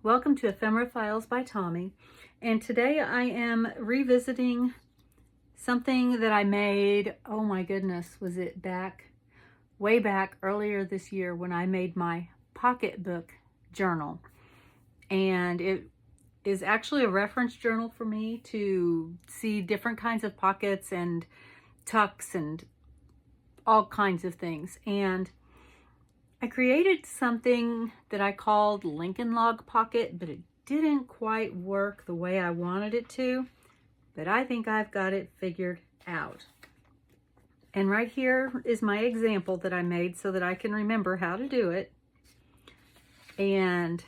Welcome to Ephemera Files by Tommy, and today I am revisiting something that I made, oh my goodness, was it way back earlier this year when I made my pocketbook journal. And it is actually a reference journal for me to see different kinds of pockets and tucks and all kinds of things. And I created something that I called Lincoln Log Pocket, but it didn't quite work the way I wanted it to, but I think I've got it figured out. And right here is my example that I made so that I can remember how to do it. And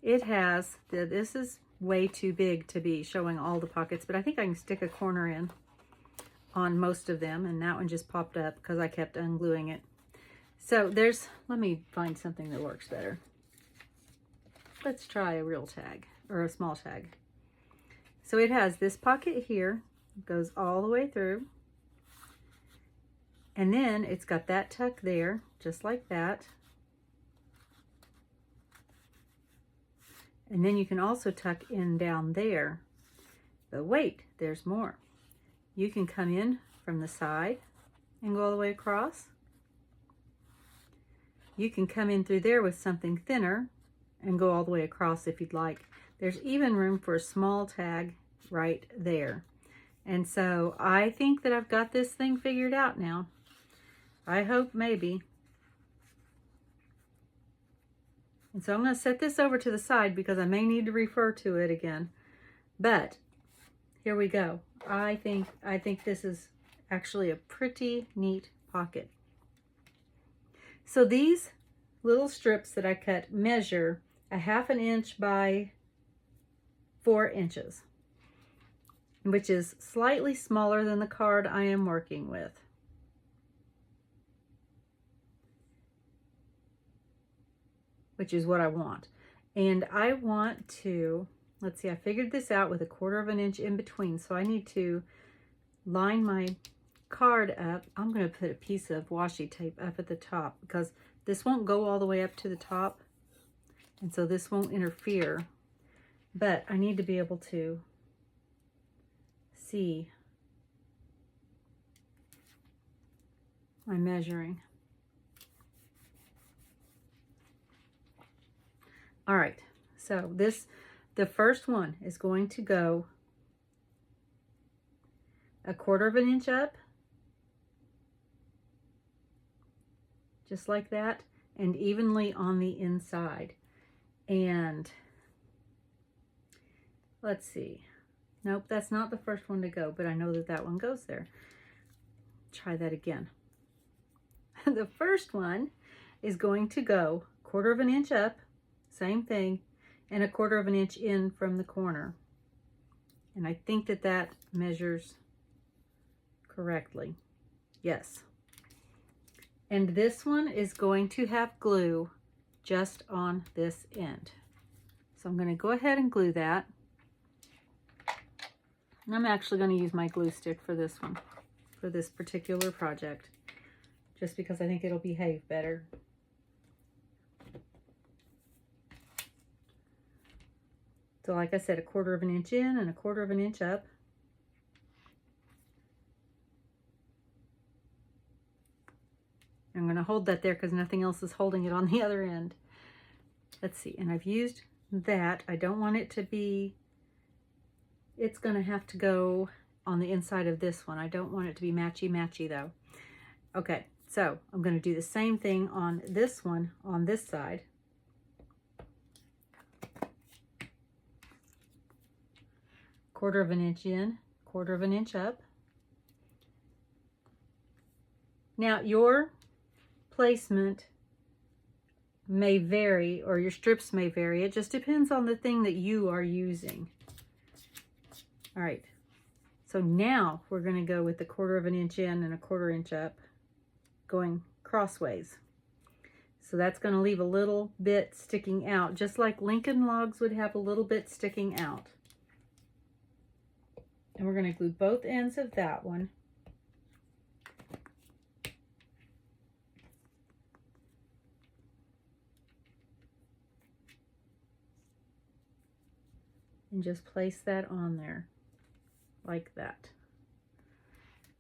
it has, this is way too big to be showing all the pockets, but I think I can stick a corner in on most of them, and that one just popped up because I kept ungluing it. So there's, let me find something that works better. Let's try a real tag or a small tag. So it has this pocket here, goes all the way through. And then it's got that tuck there, just like that. And then you can also tuck in down there. But wait, there's more. You can come in from the side and go all the way across. You can come in through there with something thinner and go all the way across if you'd like. There's even room for a small tag right there. And so I think that I've got this thing figured out now. I hope maybe. And so I'm going to set this over to the side because I may need to refer to it again. But here we go. I think this is actually a pretty neat pocket. So these little strips that I cut measure 1/2 inch by 4 inches, which is slightly smaller than the card I am working with. Which is what I want. And I want to, let's see, I figured this out with 1/4 inch in between. So I need to line my card up. I'm going to put a piece of washi tape up at the top because this won't go all the way up to the top, and so this won't interfere, but I need to be able to see my measuring. All right, so the first one is going to go 1/4 inch up, just like that, and evenly on the inside. And let's see. Nope, that's not the first one to go, but I know that that one goes there. Try that again. The first one is going to go 1/4 inch up, same thing, and 1/4 inch in from the corner. And I think that that measures correctly. Yes. And this one is going to have glue just on this end. So I'm going to go ahead and glue that. And I'm actually going to use my glue stick for this one, for this particular project, just because I think it'll behave better. So like I said, 1/4 inch in and 1/4 inch up. I'm going to hold that there because nothing else is holding it on the other end. Let's see, and I've used that. I don't want it to be, it's going to have to go on the inside of this one. I don't want it to be matchy-matchy though. Okay, so I'm going to do the same thing on this one on this side. Quarter of an inch in, 1/4 inch up. Now your placement may vary, or your strips may vary. It just depends on the thing that you are using. All right, so now we're going to go with 1/4 inch in and 1/4 inch up, going crossways. So that's going to leave a little bit sticking out, just like Lincoln logs would have a little bit sticking out. And we're going to glue both ends of that one. and just place that on there like that.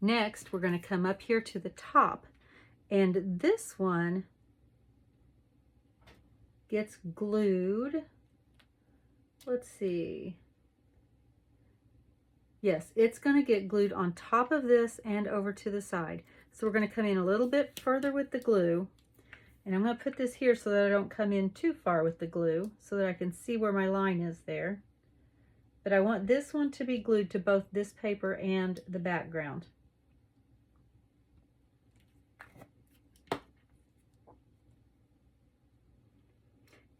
Next, we're going to come up here to the top, and this one gets glued. Let's see. Yes, it's going to get glued on top of this and over to the side. So we're going to come in a little bit further with the glue, and I'm going to put this here so that I don't come in too far with the glue, so that I can see where my line is there. But I want this one to be glued to both this paper and the background.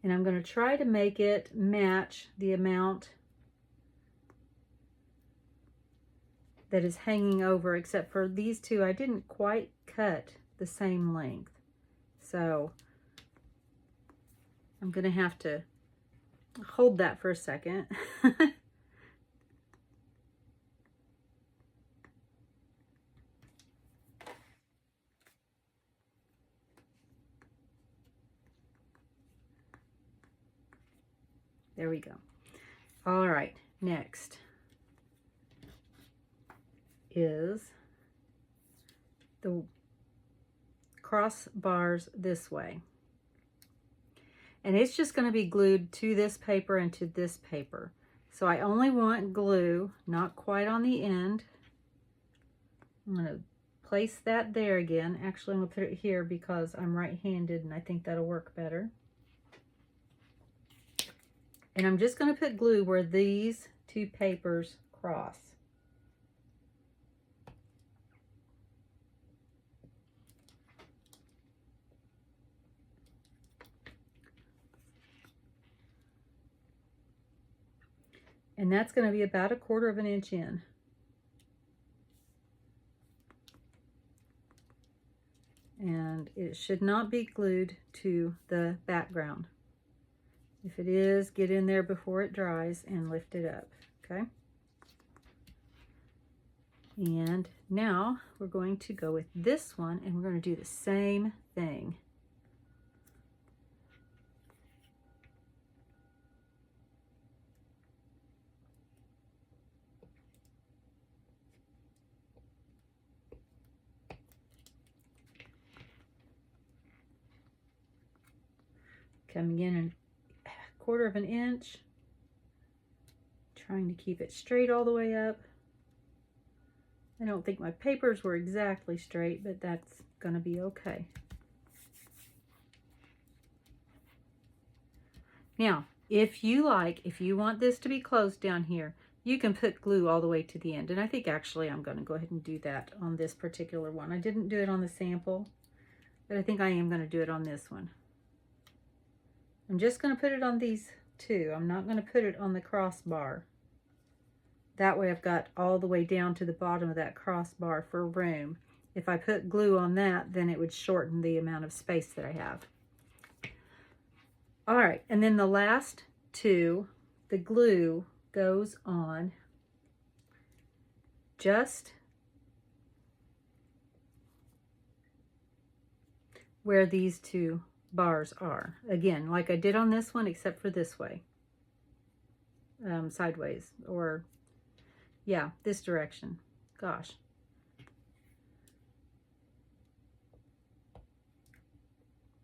And I'm going to try to make it match the amount that is hanging over, except for these two, I didn't quite cut the same length. So I'm going to have to hold that for a second. There we go. All right, next is the crossbars this way. And it's just going to be glued to this paper and to this paper. So I only want glue, not quite on the end. I'm going to place that there again. Actually, I'm going to put it here because I'm right-handed and I think that'll work better. And I'm just going to put glue where these two papers cross. And that's going to be about 1/4 of an inch in. And it should not be glued to the background. If it is, get in there before it dries and lift it up, okay? And now we're going to go with this one, and we're going to do the same thing. Coming in 1/4 of an inch, trying to keep it straight all the way up. I don't think my papers were exactly straight, but that's going to be okay. Now, if you want this to be closed down here, you can put glue all the way to the end. And I think actually I'm going to go ahead and do that on this particular one. I didn't do it on the sample, but I think I am going to do it on this one. I'm just going to put it on these two. I'm not going to put it on the crossbar. That way I've got all the way down to the bottom of that crossbar for room. If I put glue on that, then it would shorten the amount of space that I have. All right, and then the last two, the glue goes on just where these two bars are. Again, like I did on this one, except for this way. Sideways, or yeah, this direction. Gosh.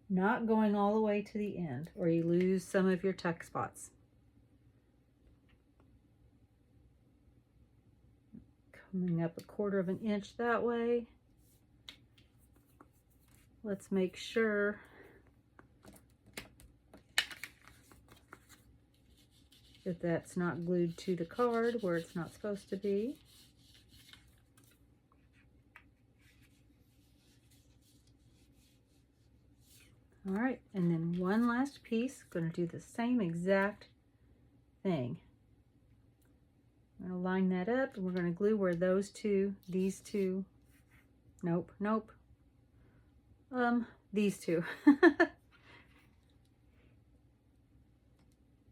Not going all the way to the end, or you lose some of your tuck spots. Coming up 1/4 of an inch that way. Let's make sure that that's not glued to the card where it's not supposed to be. All right, and then one last piece. Going to do the same exact thing. I'm going to line that up, and we're going to glue where those two, these two, nope, these two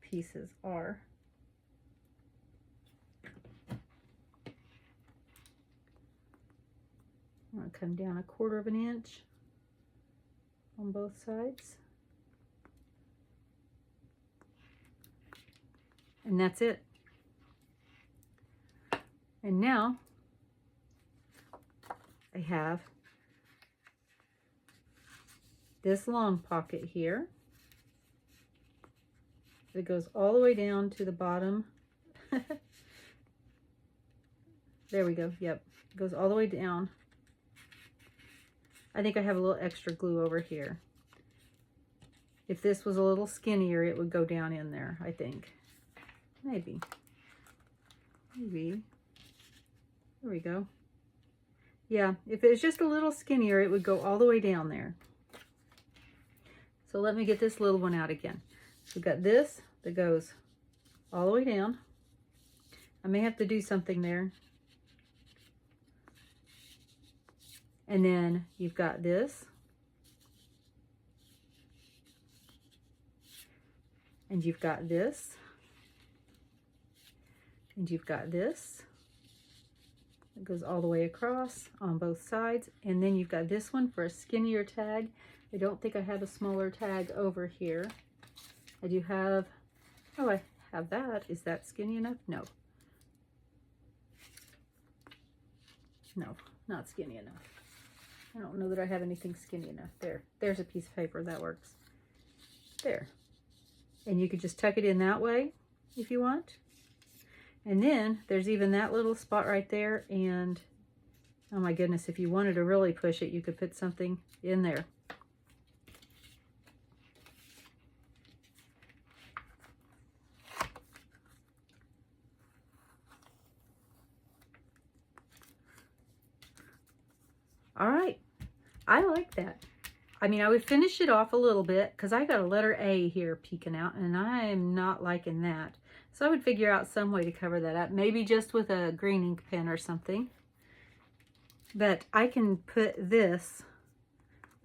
pieces are. I'm going to come down 1/4 of an inch on both sides. And that's it. And now I have this long pocket here. It goes all the way down to the bottom. There we go. Yep. It goes all the way down. I think I have a little extra glue over here. If this was a little skinnier, it would go down in there, I think. Maybe. Maybe. There we go. Yeah, if it was just a little skinnier, it would go all the way down there. So let me get this little one out again. We've got this that goes all the way down. I may have to do something there. And then you've got this. And you've got this. And you've got this. It goes all the way across on both sides. And then you've got this one for a skinnier tag. I don't think I have a smaller tag over here. I do have, oh, I have that. Is that skinny enough? No. No, not skinny enough. I don't know that I have anything skinny enough. There's a piece of paper that works. There. And you could just tuck it in that way if you want. And then there's even that little spot right there. And oh my goodness, if you wanted to really push it, you could put something in there. All right, I like that. I mean, I would finish it off a little bit because I got a letter A here peeking out and I'm not liking that. So I would figure out some way to cover that up. Maybe just with a green ink pen or something. But I can put this,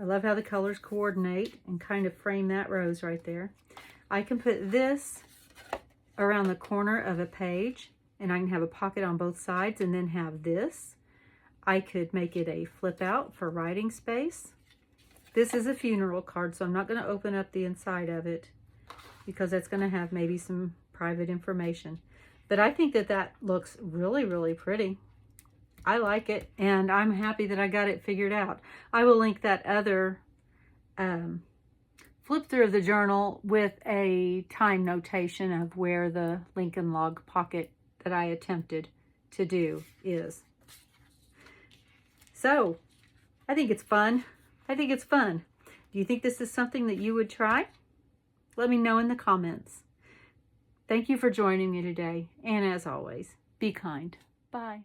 I love how the colors coordinate and kind of frame that rose right there. I can put this around the corner of a page and I can have a pocket on both sides and then have this. I could make it a flip out for writing space. This is a funeral card, so I'm not going to open up the inside of it because that's going to have maybe some private information. But I think that that looks really, really pretty. I like it, and I'm happy that I got it figured out. I will link that other flip through of the journal with a time notation of where the Lincoln Log pocket that I attempted to do is. So, I think it's fun. I think it's fun. Do you think this is something that you would try? Let me know in the comments. Thank you for joining me today. And as always, be kind. Bye.